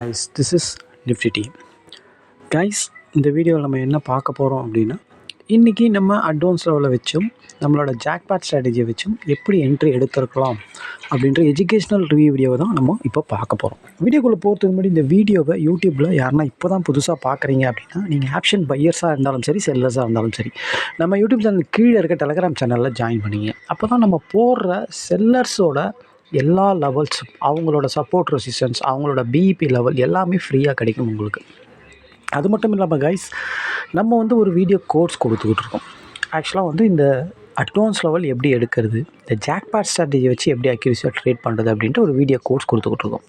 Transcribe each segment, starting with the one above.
Guys, this is Nifty team. Guys, இந்த வீடியோவில் நம்ம என்ன பார்க்க போகிறோம் அப்படின்னா, இன்றைக்கி நம்ம அட்வான்ஸ் லெவலில் வச்சும் நம்மளோட ஜாக்பாட் ஸ்ட்ராட்டஜியை வச்சும் எப்படி என்ட்ரி எடுத்துருக்கலாம் அப்படின்ற எஜுகேஷ்னல் ரிவ்யூ வீடியோவை தான் நம்ம இப்போ பார்க்க போகிறோம். வீடியோக்குள்ளே போகிறதுக்கு முன்னாடி இந்த வீடியோவை யூடியூப்பில் யாருன்னா இப்போ தான் புதுசாக பார்க்குறீங்க அப்படின்னா, நீங்கள் ஆப்ஷன் பையர்ஸாக இருந்தாலும் சரி, செல்லர்ஸாக இருந்தாலும் சரி, நம்ம யூடியூப் சேனல் கீழே இருக்க டெலகிராம் சேனலில் ஜாயின் பண்ணிங்க. அப்போ தான் நம்ம போடுற செல்லர்ஸோட எல்லா லெவல்ஸும், அவங்களோட சப்போர்ட் ரெசிஸ்டன்ஸ், அவங்களோட பிஇபி லெவல் எல்லாமே ஃப்ரீயாக கிடைக்கும் உங்களுக்கு. அது மட்டும் இல்லாமல் கைஸ், நம்ம ஒரு வீடியோ கோர்ஸ் கொடுத்துக்கிட்டு இருக்கோம். ஆக்சுவலாக இந்த அட்வான்ஸ் லெவல் எப்படி எடுக்கிறது, இந்த ஜாக்பாட் ஸ்ட்ராட்டஜி வச்சு எப்படி அக்யூரஸியாக ட்ரேட் பண்ணுறது அப்படின்ட்டு ஒரு வீடியோ கோர்ஸ் கொடுத்துக்கிட்டு இருக்கோம்.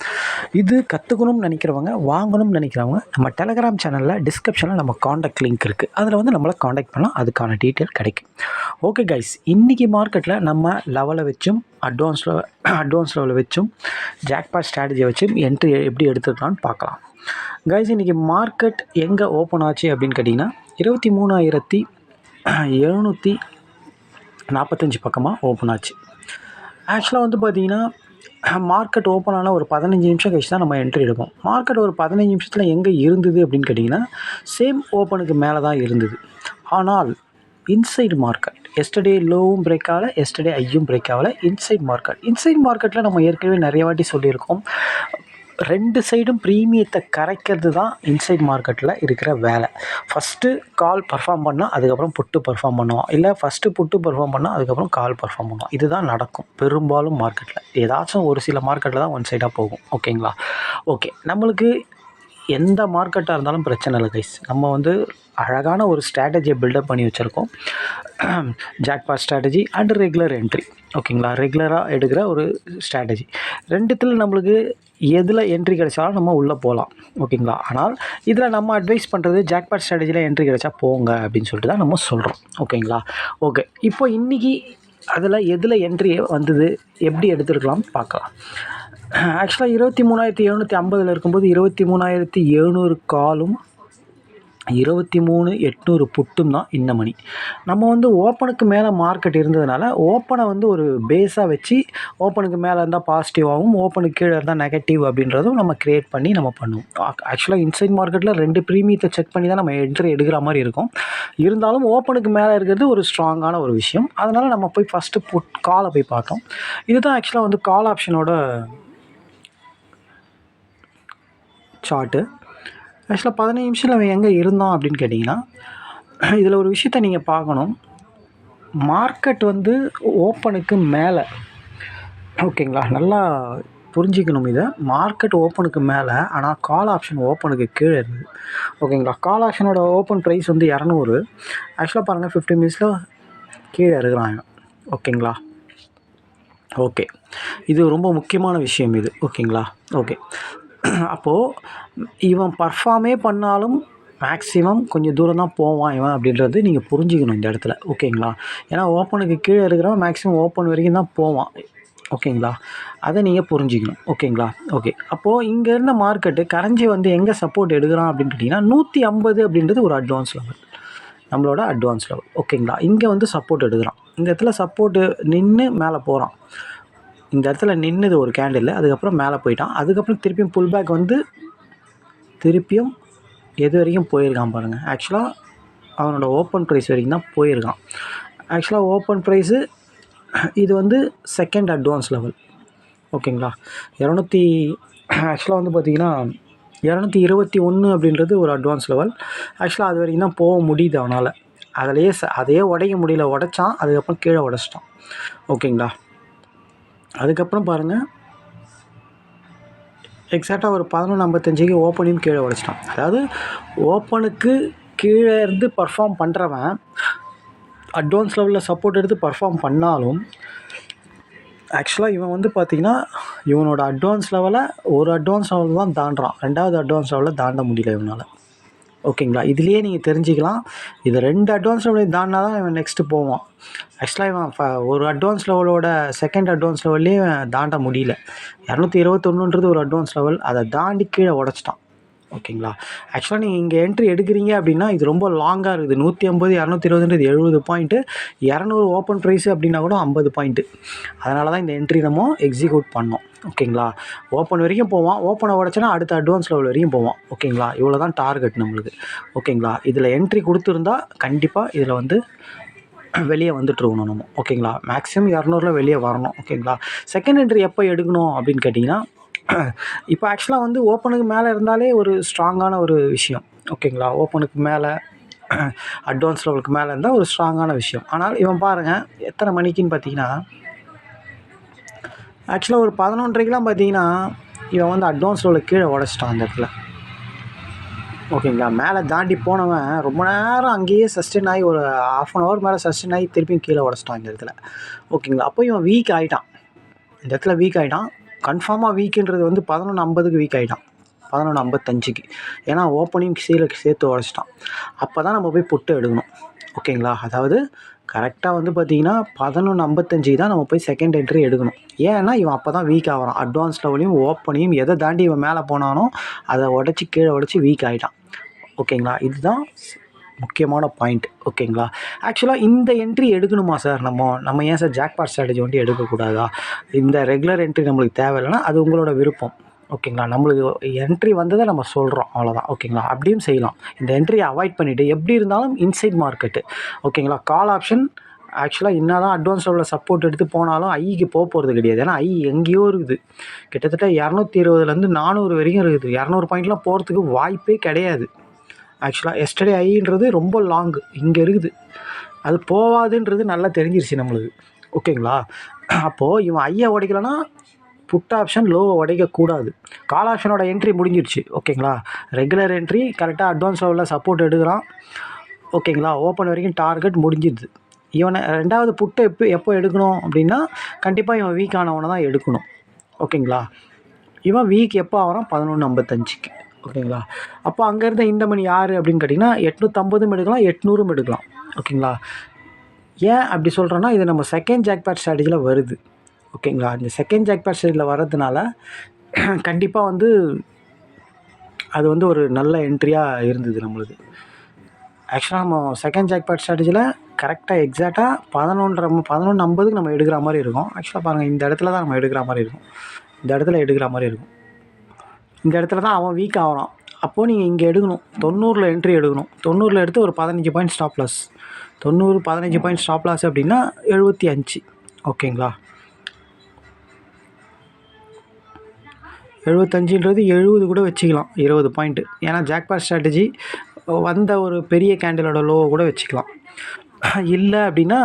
இது கற்றுக்கணும்னு நினைக்கிறவங்க, வாங்கணும்னு நினைக்கிறவங்க, நம்ம டெலகிராம் சேனலில் டிஸ்கிரிப்ஷனில் நம்ம காண்டாக்ட் லிங்க் இருக்குது. அதில் நம்மளை காண்டாக்ட் பண்ணலாம், அதுக்கான டீட்டெயில் கிடைக்கும். ஓகே கைஸ், இன்றைக்கி மார்க்கெட்டில் நம்ம லெவலை வச்சும் அட்வான்ஸ் லெவலை வச்சும் ஜாக்பாட் ஸ்ட்ராட்டஜியை வச்சும் என்ட்ரி எப்படி எடுத்துக்கலான்னு பார்க்கலாம். கைஸ், இன்றைக்கி மார்க்கெட் எங்கே ஓப்பன் ஆச்சு அப்படின்னு கேட்டிங்கன்னா 23,745 பக்கமாக ஓப்பன் ஆச்சு. ஆக்சுவலாக பார்த்தீங்கன்னா, மார்க்கெட் ஓப்பன் ஆனால் ஒரு 15 நிமிஷம் கழிச்சு தான் நம்ம என்ட்ரி எடுப்போம். மார்க்கெட் ஒரு 15 நிமிஷத்தில் எங்கே இருந்தது அப்படின்னு கேட்டிங்கன்னா, சேம் ஓப்பனுக்கு மேலே தான் இருந்தது. ஆனால் இன்சைடு மார்க்கெட் எஸ்டர்டே லோவும் பிரேக் ஆகலை, எஸ்டர்டே ஐயும் பிரேக் ஆகலை. இன்சைட் மார்க்கெட்டில் நம்ம ஏற்கனவே நிறைய வாட்டி சொல்லியிருக்கோம், ரெண்டு சைடும் ப்ரீமியத்தை கரைக்கிறது தான் இன்சைட் மார்க்கெட்டில் இருக்கிற வேலை. ஃபஸ்ட்டு கால் பர்ஃபார்ம் பண்ணால் அதுக்கப்புறம் புட்டு பர்ஃபார்ம் பண்ணுவோம், இல்லை ஃபஸ்ட்டு புட்டு பர்ஃபார்ம் பண்ணால் அதுக்கப்புறம் கால் பர்ஃபார்ம் பண்ணுவோம். இதுதான் நடக்கும் பெரும்பாலும் மார்க்கெட்டில். ஏதாச்சும் ஒரு சில மார்க்கெட்டில் தான் ஒன் சைடாக போகும். ஓகேங்களா? ஓகே, நம்மளுக்கு எந்த மார்க்கெட்டாக இருந்தாலும் பிரச்சனை இல்லை கைஸ். நம்ம அழகான ஒரு ஸ்ட்ராட்டஜியை பில்டப் பண்ணி வச்சுருக்கோம். Jackpot strategy and regular entry. ஓகேங்களா? ரெகுலராக எடுக்கிற ஒரு ஸ்ட்ராட்டஜி. ரெண்டுத்தில் நம்மளுக்கு எதில் என்ட்ரி கிடைச்சாலும் நம்ம உள்ளே போகலாம். ஓகேங்களா? ஆனால் இதில் நம்ம அட்வைஸ் பண்ணுறது ஜாக்பாட் ஸ்ட்ராட்டஜியில் என்ட்ரி கிடைச்சா போங்க அப்படின்னு சொல்லிட்டு தான் நம்ம சொல்கிறோம். ஓகேங்களா? ஓகே, இப்போ இன்றைக்கி அதில் எதில் என்ட்ரி வந்தது, எப்படி எடுத்துருக்கலாம்னு பார்க்கலாம். ஆக்சுவலாக 23,750 இருக்கும்போது 23,700 காலும் 23,800 புட்டும் தான் இந்த மணி. நம்ம ஓப்பனுக்கு மேலே மார்க்கெட் இருந்ததுனால ஓப்பனை ஒரு பேஸாக வச்சு, ஓப்பனுக்கு மேலே இருந்தால் பாசிட்டிவாகவும், ஓப்பனுக்கு கீழே இருந்தால் நெகட்டிவ் அப்படின்றதும் நம்ம க்ரியேட் பண்ணி நம்ம பண்ணுவோம். ஆக்சுவலாக இன்சைட் மார்க்கெட்டில் ரெண்டு ப்ரீமியத்தை செக் பண்ணி தான் நம்ம என்ட்ரி எடுக்கிற மாதிரி இருக்கும். இருந்தாலும் ஓப்பனுக்கு மேலே இருக்கிறது ஒரு ஸ்ட்ராங்கான ஒரு விஷயம். அதனால் நம்ம போய் ஃபஸ்ட்டு காலை போய் பார்த்தோம். இதுதான் ஆக்சுவலாக கால் ஆப்ஷனோட சார்ட்டு. ஆக்சுவலாக 15 நிமிஷத்தில் அவன் எங்கே இருந்தான் அப்படின்னு கேட்டிங்கன்னா, இதில் ஒரு விஷயத்தை நீங்கள் பார்க்கணும். மார்க்கெட் ஓப்பனுக்கு மேலே, ஓகேங்களா, நல்லா புரிஞ்சிக்கணும் இதை. மார்க்கெட் ஓப்பனுக்கு மேலே, ஆனால் கால் ஆப்ஷன் ஓப்பனுக்கு கீழே இருக்குது. ஓகேங்களா? கால் ஆப்ஷனோட ஓப்பன் ப்ரைஸ் 200. ஆக்சுவலாக பாருங்கள், 15 மினிட்ஸில் கீழே இருக்கிறாங்க. ஓகேங்களா? ஓகே, இது ரொம்ப முக்கியமான விஷயம் இது. ஓகேங்களா? ஓகே, அப்போது இவன் பர்ஃபார்மே பண்ணாலும் மேக்ஸிமம் கொஞ்சம் தூரம் தான் போவான் இவன் அப்படின்றது நீங்கள் புரிஞ்சிக்கணும் இந்த இடத்துல. ஓகேங்களா? ஏன்னா ஓப்பனுக்கு கீழே இருக்கிறவன் மேக்ஸிமம் ஓப்பன் வரைக்கும் தான் போவான். ஓகேங்களா? அதை நீங்கள் புரிஞ்சிக்கணும். ஓகேங்களா? ஓகே, அப்போது இங்கே இருந்த மார்க்கெட்டு கரைஞ்சி எங்கே சப்போர்ட் எடுக்கிறான் அப்படின்னு கேட்டிங்கன்னா, 150 அப்படின்றது ஒரு அட்வான்ஸ் லெவல், நம்மளோட அட்வான்ஸ் லெவல். ஓகேங்களா? இங்கே சப்போர்ட் எடுக்கிறான். இந்த இடத்துல சப்போர்ட்டு நின்று மேலே போகிறான். இந்த இடத்துல நின்றுது ஒரு கேண்டில், அதுக்கப்புறம் மேலே போயிட்டான். அதுக்கப்புறம் திருப்பியும் புல் பேக் திருப்பியும் எது வரைக்கும் போயிருக்கான் பாருங்கள். ஆக்சுவலாக அவனோட ஓப்பன் ப்ரைஸ் வரைக்கும் தான் போயிருக்கான். ஆக்சுவலாக ஓப்பன் ப்ரைஸு இது செகண்ட் அட்வான்ஸ் லெவல். ஓகேங்களா? ஆக்சுவலாக பார்த்திங்கன்னா 221 அப்படின்றது ஒரு அட்வான்ஸ் லெவல். ஆக்சுவலாக அது வரைக்கும் தான் போக முடியுது அவனால். அதையே உடைக்க முடியல, உடைச்சான். அதுக்கப்புறம் கீழே உடச்சிட்டான். ஓகேங்களா? அதுக்கப்புறம் பாருங்கள், எக்ஸாக்டாக ஒரு 11:55 ஓப்பனையும் கீழே உடைச்சிட்டான். அதாவது ஓப்பனுக்கு கீழே இருந்து பர்ஃபார்ம் பண்ணுறவன் அட்வான்ஸ் லெவலில் சப்போர்ட் எடுத்து பர்ஃபார்ம் பண்ணாலும், ஆக்சுவலாக இவன் பார்த்திங்கன்னா இவனோட அட்வான்ஸ் லெவலில் தான் தாண்டுறான். ரெண்டாவது அட்வான்ஸ் லெவலில் தாண்ட முடியல இவனால். ஓகேங்களா? இதுலேயே நீங்கள் தெரிஞ்சுக்கலாம், இது 2 அட்வான்ஸ் லெவலையும் தாண்டினா தான் இவன் நெக்ஸ்ட்டு போவான். ஆக்சுவலாக இவன் ஒரு அட்வான்ஸ் லெவலோட செகண்ட் அட்வான்ஸ் லெவல்லே தாண்ட முடியல. 221ன்றது ஒரு அட்வான்ஸ் லெவல், அதை தாண்டி கீழே உடச்சிட்டான். ஓகேங்களா. ஆக்சுவலாக நீங்கள் இங்கே என்ட்ரி எடுக்கிறீங்க அப்படின்னா இது ரொம்ப லாங்காக இருக்குது. 150 220 70 பாயிண்ட்டு, 200 ஓப்பன் ப்ரைஸு அப்படின்னா கூட 50 பாயிண்ட்டு. அதனால தான் இந்த என்ட்ரி நம்ம எக்ஸிக்யூட் பண்ணோம். ஓகேங்களா. ஓப்பன் வரைக்கும் போவான், ஓப்பனை உடச்சனா அடுத்த அட்வான்ஸ் லெவல் வரைக்கும் போவான். ஓகேங்களா. இவ்வளோ தான் டார்கெட் நம்மளுக்கு. ஓகேங்களா. இதில் என்ட்ரி கொடுத்துருந்தா கண்டிப்பாக இதில் வந்து வெளியே வந்துட்டுருக்கணும் நம்ம. ஓகேங்களா. மேக்ஸிமம் 200ல் வெளியே வரணும். ஓகேங்களா. செகண்ட் என்ட்ரி எப்போ எடுக்கணும் அப்படின்னு கேட்டிங்கன்னா, இப்போ ஆக்சுவலாக வந்து ஓப்பனுக்கு மேலே இருந்தாலே ஒரு ஸ்ட்ராங்கான ஒரு விஷயம். ஓகேங்களா. ஓப்பனுக்கு மேலே அட்வான்ஸ் லெவலுக்கு மேலே இருந்தால் ஒரு ஸ்ட்ராங்கான விஷயம். ஆனால் இவன் பாருங்கள் எத்தனை மணிக்குன்னு பார்த்தீங்கன்னா, ஆக்சுவலாக ஒரு 11:30க்கெலாம் பார்த்தீங்கன்னா இவன் வந்து அட்வான்ஸ் லெவலுக்கு கீழே உடச்சிட்டான் அந்த இடத்துல. ஓகேங்களா. மேலே தாண்டி போனவன் ரொம்ப நேரம் அங்கேயே சஸ்டெயின் ஆகி ஒரு 1/2 hour மேலே சஸ்டெயின் ஆகி திருப்பியும் கீழே உடச்சிட்டான் இந்த இடத்துல. ஓகேங்களா. அப்போ இவன் வீக் ஆகிட்டான், இந்த இடத்துல வீக் ஆகிட்டான். கன்ஃபார்மாக வீக்குன்றது வந்து 11:50க்கு வீக் ஆகிட்டான், 11:55க்கு. ஏன்னா ஓப்பனிங் சேர்த்து உடச்சிட்டான். அப்போ தான் நம்ம போய் புட்டு எடுக்கணும். ஓகேங்களா. அதாவது கரெக்டாக வந்து பார்த்திங்கன்னா 11:55 தான் நம்ம போய் செகண்ட் என்ட்ரி எடுக்கணும். ஏன்னா இவன் அப்போ தான் வீக் ஆகிறான். அட்வான்ஸ் லெவலையும் ஓப்பனையும் எதை தாண்டி இவன் மேலே போனானோ அதை உடச்சி கீழே உடச்சி வீக் ஆகிட்டான். ஓகேங்களா. இதுதான் முக்கியமான பாயிண்ட். ஓகேங்களா. ஆக்சுவலாக இந்த என்ட்ரி எடுக்கணுமா சார்? நம்ம ஏன் சார் ஜாக்பாட் ஸ்ட்ராட்டஜி வந்து எடுக்கக்கூடாதா? இந்த ரெகுலர் என்ட்ரி நம்மளுக்கு தேவையில்லைன்னா அது உங்களோட விருப்பம். ஓகேங்களா. நம்மளுக்கு என்ட்ரி வந்ததை நம்ம சொல்கிறோம், அவ்வளோதான். ஓகேங்களா. அப்படியும் செய்யலாம். இந்த என்ட்ரியை அவாய்ட் பண்ணிவிட்டு எப்படி இருந்தாலும் இன்சைட் மார்க்கெட்டு. ஓகேங்களா. கால் ஆப்ஷன் ஆக்சுவலாக என்ன தான் அட்வான்ஸ் லெவலில் சப்போர்ட் எடுத்து போனாலும் ஐக்கு போகிறது கிடையாது. ஏன்னா ஐ எங்கேயோ இருக்குது, கிட்டத்தட்ட 220லேருந்து 400 வரைக்கும் இருக்குது. 200 பாயிண்ட்லாம் போகிறதுக்கு வாய்ப்பே கிடையாது. ஆக்சுவலாக எஸ்டர்டே ஐன்றது ரொம்ப லாங்கு இங்கே இருக்குது, அது போகாதுன்றது நல்லா தெரிஞ்சிருச்சு நம்மளுக்கு. ஓகேங்களா. அப்போது இவன் ஐயை உடைக்கலைன்னா புட் ஆப்ஷன் லோவை உடைக்கக்கூடாது. கால் ஆப்ஷனோட என்ட்ரி முடிஞ்சிருச்சு. ஓகேங்களா. ரெகுலர் என்ட்ரி கரெக்டாக அட்வான்ஸ் லெவலில் சப்போர்ட் எடுக்கிறான். ஓகேங்களா. ஓப்பன் வரைக்கும் டார்கெட் முடிஞ்சிடுது. இவனை ரெண்டாவது புட்டை எப்போ எடுக்கணும் அப்படின்னா கண்டிப்பாக இவன் வீக் ஆனவனை தான் எடுக்கணும். ஓகேங்களா. இவன் வீக் எப்போ ஆகிறான்? 11:55க்கு. ஓகேங்களா. அப்போ அங்கேருந்து இந்த மணி யார் அப்படின்னு கேட்டிங்கன்னா 850 எடுக்கலாம், 800 எடுக்கலாம். ஓகேங்களா. ஏன் அப்படி சொல்கிறேன்னா இது நம்ம செகண்ட் ஜாக்பாட் ஸ்ட்ராட்டஜியில் வருது. ஓகேங்களா. இந்த செகண்ட் ஜாக்பாட் ஸ்ட்ராட்டஜியில் வர்றதுனால கண்டிப்பாக வந்து அது வந்து ஒரு நல்ல என்ட்ரியாக இருந்தது நம்மளுக்கு. ஆக்சுவலாக நம்ம செகண்ட் ஜாக்பாட் ஸ்ட்ராட்டஜியில் கரெக்டாக எக்ஸாக்டாக 11:50க்கு நம்ம எடுக்கிற மாதிரி இருக்கும். ஆக்சுவலாக பாருங்கள் இந்த இடத்துல தான் நம்ம எடுக்கிற மாதிரி இருக்கும், இந்த இடத்துல எடுக்கிற மாதிரி இருக்கும். இந்த இடத்துல தான் அவன் வீக் ஆகிறான். அப்போது நீங்கள் இங்கே எடுக்கணும், 90ல் என்ட்ரி எடுக்கணும். 90ல் எடுத்து ஒரு 15 point stop loss. 90 15 point stop loss அப்படின்னா 75. ஓகேங்களா. 75ன்றது 70 கூட வச்சுக்கலாம், 20 பாயிண்ட்டு. ஏன்னா ஜாக்பாட் ஸ்ட்ராட்டஜி வந்த ஒரு பெரிய கேண்டிலோட லோவை கூட வச்சுக்கலாம். இல்லை அப்படின்னா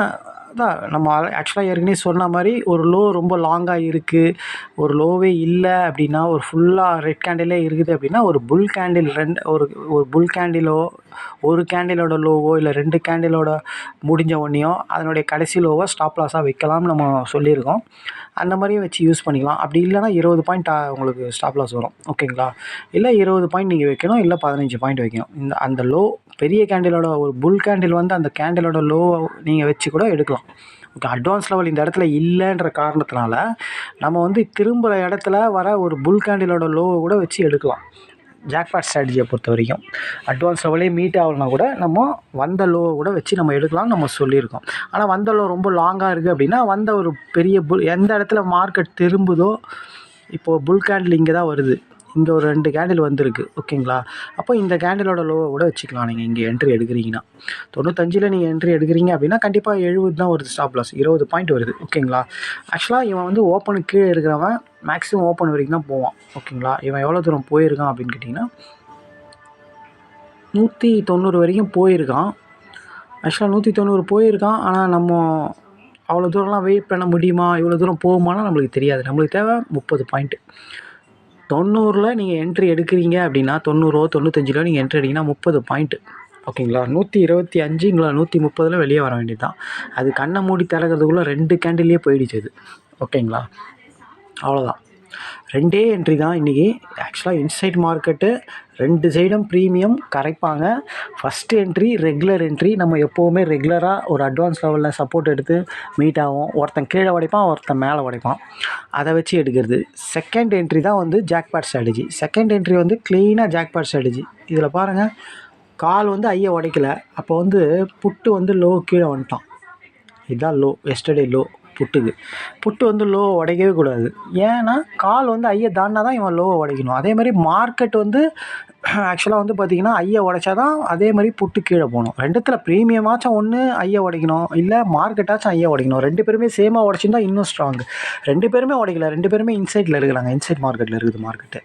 அதான் நம்ம ஆக்சுவலாக ஏற்கனவே சொன்ன மாதிரி ஒரு லோ ரொம்ப லாங்காக இருக்குது, ஒரு லோவே இல்லை அப்படின்னா, ஒரு ஃபுல்லாக ரெட் கேண்டிலே இருக்குது அப்படின்னா ஒரு புல் கேண்டில் ஒரு புல் கேண்டிலோ ஒரு கேண்டிலோட லோவோ இல்லை 2 கேண்டிலோட முடிஞ்ச ஒன்றையோ அதனுடைய கடைசி லோவோ ஸ்டாப் லாஸாக வைக்கலாம்னு நம்ம சொல்லியிருக்கோம். அந்த மாதிரியும் வச்சு யூஸ் பண்ணிக்கலாம். அப்படி இல்லைனா 20 பாயிண்ட் உங்களுக்கு ஸ்டாப் லாஸ் வரும். ஓகேங்களா. இல்லை 20 பாயிண்ட் நீங்கள் வைக்கணும், இல்லை 15 பாயிண்ட் வைக்கணும். அந்த லோ பெரிய கேண்டிலோட ஒரு புல் கேண்டில் வந்து அந்த கேண்டிலோட லோவை நீங்கள் வச்சு கூட எடுக்கலாம். ஓகே. அட்வான்ஸ் லெவல் இந்த இடத்துல இல்லைன்ற காரணத்தினால நம்ம வந்து திரும்புகிற இடத்துல வர ஒரு புல் கேண்டிலோட லோவை கூட வச்சு எடுக்கலாம். ஜாக்பாட் ஸ்ட்ராட்டஜியை பொறுத்த வரைக்கும் அட்வான்ஸ் லெவலே மீட் ஆகலைனா கூட நம்ம வந்த லோவை கூட வச்சு நம்ம எடுக்கலாம்னு நம்ம சொல்லியிருக்கோம். ஆனால் வந்த லோ ரொம்ப லாங்காக இருக்குது அப்படின்னா வந்த ஒரு பெரிய எந்த இடத்துல மார்க்கெட் திரும்புதோ, இப்போது புல் கேண்டில் இங்கே தான் வருது, இங்கே ஒரு 2 கேண்டில் வந்திருக்கு. ஓகேங்களா. அப்போ இந்த கேண்டிலோட லோவை கூட வச்சுக்கலாம் நீங்கள் இங்கே என்ட்ரி எடுக்கிறீங்கன்னா. 95ல் நீங்கள் என்ட்ரி எடுக்கிறீங்க அப்படின்னா கண்டிப்பாக 70 தான் வருது ஸ்டாப் லாஸ், 20 பாயிண்ட் வருது. ஓகேங்களா. ஆக்சுவலாக இவன் வந்து ஓப்பனுக்கு கீழே இருக்கிறவன் மேக்ஸிமம் ஓப்பன் வரைக்கும் தான் போவான். ஓகேங்களா. இவன் எவ்வளோ தூரம் போயிருக்கான் அப்படின்னு கேட்டிங்கன்னா 190 வரைக்கும் போயிருக்கான். ஆக்சுவலாக 190 போயிருக்கான். ஆனால் நம்ம அவ்வளோ தூரம்லாம் வெயிட் பண்ண முடியுமா, இவ்வளோ தூரம் போகுமானா நம்மளுக்கு தெரியாது. நம்மளுக்கு தேவை 30 பாயிண்ட்டு. 90ல் நீங்கள் என்ட்ரி எடுக்கிறீங்க அப்படின்னா 90 95 நீங்கள் என்ட்ரி எடுக்கிறீங்கன்னா 30 பாயிண்ட்டு. ஓகேங்களா. 125 இல்லை 130ல் வெளியே வர வேண்டியது தான். அது கண்ணை மூடி திறக்கிறதுக்குள்ளே 2 கேண்டில்லையே போயிடுச்சு அது. ஓகேங்களா. அவ்வளோதான். 2 என்ட்ரி தான் இன்றைக்கி. ஆக்சுவலாக இன்சைட் மார்க்கெட்டு 2 சைடும் ப்ரீமியம் கரைப்பாங்க. First entry regular entry. நம்ம எப்போவுமே ரெகுலராக ஒரு அட்வான்ஸ் லெவலில் சப்போர்ட் எடுத்து மீட் ஆகும். ஒருத்தன் கீழே உடைப்பான், ஒருத்தன் மேலே உடைப்பான். அதை வச்சு எடுக்கிறது. செகண்ட் என்ட்ரி தான் வந்து ஜாக்பாட் ஸ்ட்ராட்டஜி. செகண்ட் என்ட்ரி வந்து க்ளீனாக ஜாக்பாட் ஸ்ட்ராட்டஜி. இதில் பாருங்கள், கால் வந்து ஐயை உடைக்கல. அப்போ வந்து புட்டு வந்து லோ கீழே வந்துட்டான். இதுதான் லோ, எஸ்டர்டே லோ புட்டு வந்து லோவை உடைக்கவே கூடாது. ஏன்னா கால் வந்து ஐயை தாண்டினா தான் இவன் லோவை உடைக்கணும். அதேமாதிரி மார்க்கெட் வந்து ஆக்சுவலாக வந்து பார்த்திங்கன்னா ஐயை உடைச்சா தான் அதே மாதிரி புட்டு கீழே போகணும். ரெண்டுத்தில் ப்ரீமியமாச்சும் ஒன்று ஐயை உடைக்கணும், இல்லை மார்க்கெட்டாச்சும் ஐயை உடைக்கணும். 2 பேருமே சேமாக உடைச்சிருந்தா இன்னும் ஸ்ட்ராங்கு. 2 பேருமே உடைக்கல, 2 பேருமே இன்சைட்டில் இருக்கிறாங்க. இன்சைட் மார்க்கெட்டில் இருக்குது மார்க்கெட்டு.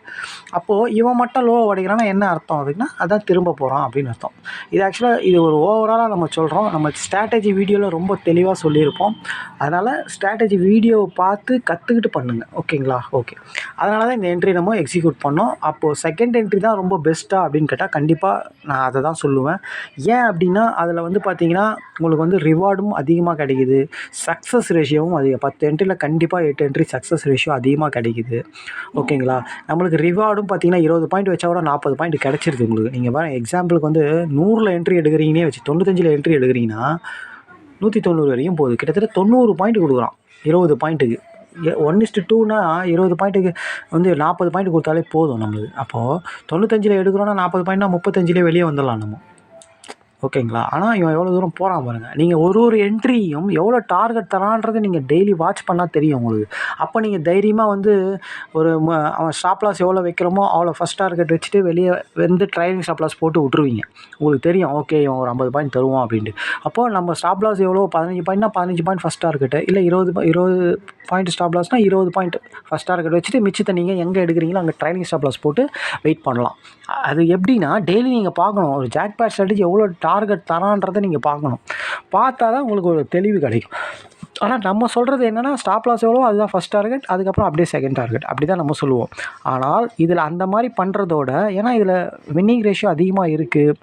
அப்போது இவன் மட்டும் லோவை உடைக்கிறான்னா என்ன அர்த்தம் அதுக்குன்னா அதான் திரும்ப போகிறான் அப்படின்னு அர்த்தம். இது ஆக்சுவலாக இது ஒரு ஓவராலாக நம்ம சொல்கிறோம். நம்ம ஸ்ட்ராட்டஜி வீடியோவில் ரொம்ப தெளிவாக சொல்லியிருப்போம். அதனால் ஸ்ட்ராட்டஜி வீடியோவை பார்த்து கற்றுக்கிட்டு பண்ணுங்கள். ஓகேங்களா? ஓகே. அதனால தான் இந்த என்ட்ரி நம்ம எக்ஸிக்யூட் பண்ணோம். அப்போது செகண்ட் என்ட்ரி தான் ரொம்ப பெஸ்ட்டா அப்படின்னு கேட்டால் கண்டிப்பாக நான் அதை தான் சொல்லுவேன். ஏன் அப்படின்னா அதில் வந்து பார்த்திங்கன்னா உங்களுக்கு வந்து ரிவார்டும் அதிகமாக கிடைக்குது, சக்ஸஸ் ரேஷியோவும் அதிகம். 10 என்ட்ரியில் கண்டிப்பாக 8 என்ட்ரி சக்ஸஸ் ரேஷியோ அதிகமாக கிடைக்குது. ஓகேங்களா? நம்மளுக்கு ரிவார்டும் பார்த்திங்கன்னா 20 பாயிண்ட் வச்சா கூட 40 பாயிண்ட் கிடச்சிருது உங்களுக்கு. நீங்கள் பாருங்கள், எக்ஸாம்பிளுக்கு வந்து 100ல் என்ட்ரி எடுக்கிறீங்கன்னே வச்சு 95ல் என்ட்ரி எடுக்கிறீங்கன்னா 190 வரைக்கும் போகுது. கிட்டத்தட்ட 90 பாயிண்ட் கொடுக்குறான் 20 பாயிண்ட்டுக்கு. 1:2னா 20 பாயிண்ட்டுக்கு வந்து 40 பாயிண்ட் கொடுத்தாலே போதும் நம்மளுக்கு. அப்போது 95ல் எடுக்கிறோன்னா 40 பாயிண்ட்னா 35லே வெளியே வந்துடலாம் நம்ம. ஓகேங்களா? ஆனால் இவன் எவ்வளோ தூரம் போகிறான் பாருங்கள். நீங்கள் ஒரு என்ட்ரியும் எவ்வளோ டார்கெட் தரான்றதை நீங்கள் டெய்லி வாட்ச் பண்ணால் தெரியும் உங்களுக்கு. அப்போ நீங்கள் தைரியமாக வந்து ஒரு அவன் ஸ்டாப் லாஸ் எவ்வளோ வைக்கிறோமோ அவ்வளோ ஃபஸ்ட் டார்கெட் வச்சுட்டு வெளியே வந்து ட்ரைலிங் ஸ்டாப் லாஸ் போட்டு விட்ருவீங்க. உங்களுக்கு தெரியும், ஓகே இவன் ஒரு 50 பாயிண்ட் தருவான் அப்படின்ட்டு. அப்போது நம்ம ஸ்டாப் லாஸ் எவ்வளோ 15 பாயிண்ட்னா 15 பாயிண்ட் ஃபஸ்ட் டார்கெட்டு, இல்லை 20 பாயிண்ட் ஸ்டாப் லாஸ்னால் 20 பாயிண்ட் ஃபஸ்ட் டார்கெட் வச்சுட்டு மிச்சத்தை நீங்கள் எங்கே எடுக்கிறீங்களோ அங்கே ட்ரைலிங் ஸ்டாப் லாஸ் போட்டு வெயிட் பண்ணலாம். அது எப்படின்னா டெய்லி நீங்கள் பார்க்கணும், ஒரு ஜாக்பாட் ஸ்ட்ராட்டஜி எவ்வளோ டார்கெட் தரான்றதை நீங்கள் பார்க்கணும். பார்த்தா தான் உங்களுக்கு ஒரு தெளிவு கிடைக்கும். ஆனால் நம்ம சொல்கிறது என்னென்னா ஸ்டாப் லாஸ் எவ்வளோ அதுதான் ஃபஸ்ட் டார்கெட், அதுக்கப்புறம் அப்படியே செகண்ட் டார்கெட், அப்படி தான் நம்ம சொல்லுவோம். ஆனால் இதில் அந்த மாதிரி பண்ணுறதோட, ஏன்னா இதில் வின்னிங் ரேஷியோ அதிகமாக இருக்குது,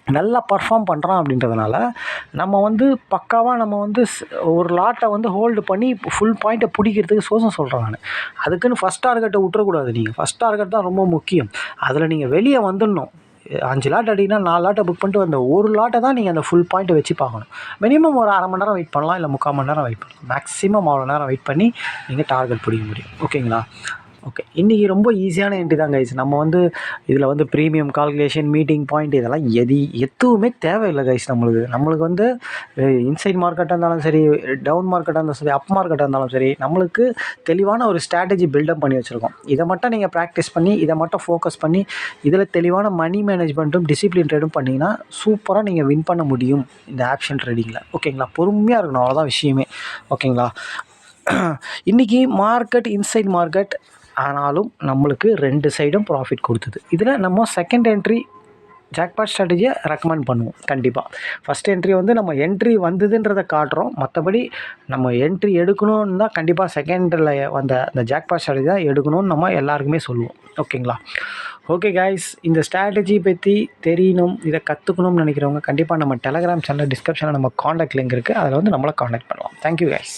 நல்லா பர்ஃபார்ம் பண்ணுறான் அப்படின்றதுனால நம்ம வந்து பக்காவாக நம்ம வந்து ஒரு லாட்டை வந்து ஹோல்டு பண்ணி ஃபுல் பாயிண்ட்டை பிடிக்கிறதுக்கு சொல்கிறேன் நான். அதுக்குன்னு ஃபஸ்ட் டார்கெட்டை விட்டுறக்கூடாது. நீங்கள் ஃபஸ்ட் டார்கெட் தான் ரொம்ப முக்கியம். அதில் நீங்கள் வெளியே வந்துடணும். 5 லாட் அடினா 4 லாட்டை புக் பண்ணிட்டு அந்த ஒரு லாட்டை தான் நீங்கள் அந்த ஃபுல் பாயிண்ட்டை வச்சு பார்க்கணும். மினிமம் ஒரு அரை மணி நேரம் வெயிட் பண்ணலாம், இல்லை 3/4 மணி நேரம் வெயிட் பண்ணலாம். மேக்ஸிமம் அவ்வளோ நேரம் வெயிட் பண்ணி நீங்கள் டார்கெட் பிடிக்க முடியும். ஓகேங்களா? ஓகே. இன்றைக்கி ரொம்ப ஈஸியான என்ட்ரி தான் கைஸ். நம்ம வந்து இதில் வந்து ப்ரீமியம் கால்குலேஷன், மீட்டிங் பாயிண்ட் இதெல்லாம் எதுவுமே தேவையில்லை கைஸ். நம்மளுக்கு வந்து இன்சைட் மார்க்கெட்டாக இருந்தாலும் சரி, டவுன் மார்க்கெட்டாக இருந்தாலும் சரி, அப் மார்க்கெட்டாக இருந்தாலும் சரி, நம்மளுக்கு தெளிவான ஒரு ஸ்ட்ராட்டஜி பில்டப் பண்ணி வச்சுருக்கோம். இதை மட்டும் நீங்கள் ப்ராக்டிஸ் பண்ணி, இதை மட்டும் ஃபோக்கஸ் பண்ணி, இதில் தெளிவான மணி மேனேஜ்மெண்ட்டும் டிசிப்ளின் ட்ரேடும் பண்ணிங்கன்னா சூப்பராக நீங்கள் வின் பண்ண முடியும் இந்த ஆப்ஷன் ட்ரேடிங்கில். ஓகேங்களா? பொறுமையாக இருக்கணும், அவ்வளோதான் விஷயமே. ஓகேங்களா? இன்றைக்கி மார்க்கெட் இன்சைட் மார்க்கெட் ஆனாலும் நம்மளுக்கு 2 சைடும் ப்ராஃபிட் கொடுத்தது. இதில் நம்ம செகண்ட் என்ட்ரி ஜாக்பாட் ஸ்ட்ராட்டஜியை ரெக்கமெண்ட் பண்ணுவோம் கண்டிப்பாக. ஃபஸ்ட் என்ட்ரி வந்து நம்ம என்ட்ரி வந்ததுன்றதை காட்டுறோம். மற்றபடி நம்ம என்ட்ரி எடுக்கணும்னு தான் கண்டிப்பாக செகண்டில் வந்த அந்த ஜாக்பாட் ஸ்ட்ராட்டஜி தான் எடுக்கணும்னு நம்ம எல்லாருக்குமே சொல்லுவோம். ஓகேங்களா? ஓகே கைஸ், இந்த ஸ்ட்ராட்டஜி பற்றி தெரியணும், இதை கற்றுக்கணும்னு நினைக்கிறவங்க கண்டிப்பாக நம்ம டெலகிராம் சேனல் டிஸ்கிரிப்ஷனில் நம்ம காண்டாக்ட் லிங்க் இருக்குது, அதில் வந்து நம்மளை காண்டாக்ட் பண்ணலாம். Thank you guys.